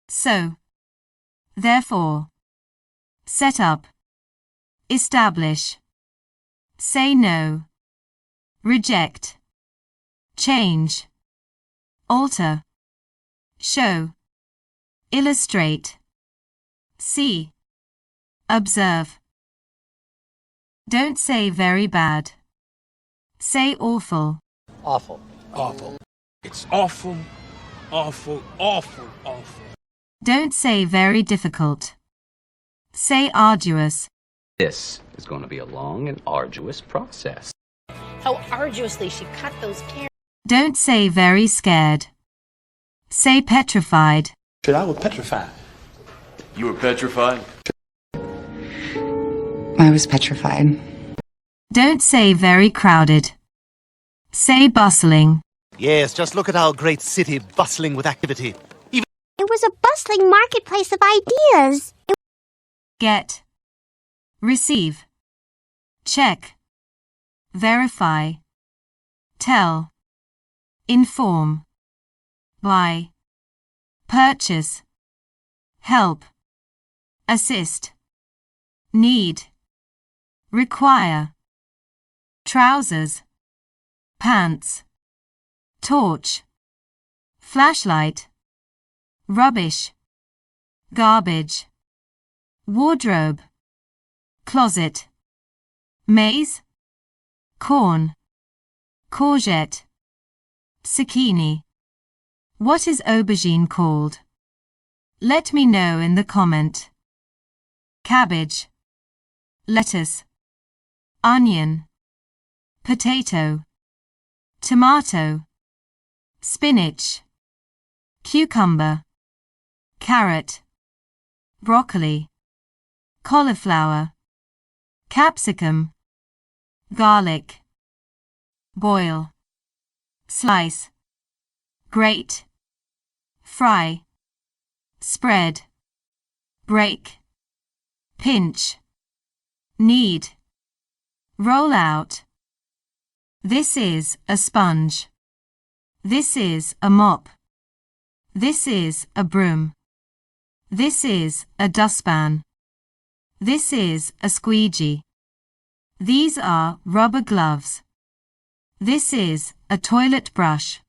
So. Therefore. Set up. Establish. Say no. Reject. Change. Alter. Show. Illustrate. See. Observe. Don't say very bad. Say awful. Awful. Awful. It's awful, awful, awful, awful. Don't say very difficult. Say arduous. This is going to be a long and arduous process. How arduously she cut those carrots. Don't say very scared. Say petrified. I was petrified. You were petrified? I was petrified. Don't say very crowded. Say bustling. Yes, just look at our great city bustling with activity. It was a bustling marketplace of ideas. Get. Receive. Check. Verify. Tell. Inform. Buy. Purchase. Help. Assist. Need. Require. Trousers. Pants. Torch. Flashlight. Rubbish. Garbage. Wardrobe. Closet. Maize. Corn. Courgette. Zucchini. What is aubergine called? Let me know in the comment. Cabbage. Lettuce. Onion. Potato. Tomato. Spinach. Cucumber. Carrot. Broccoli. Cauliflower. Capsicum. Garlic. Boil. Slice. Grate. Fry. Spread. Break. Pinch. Knead. Roll out. This is a sponge. This is a mop. This is a broom. This is a dustpan. This is a squeegee. These are rubber gloves. This is a toilet brush.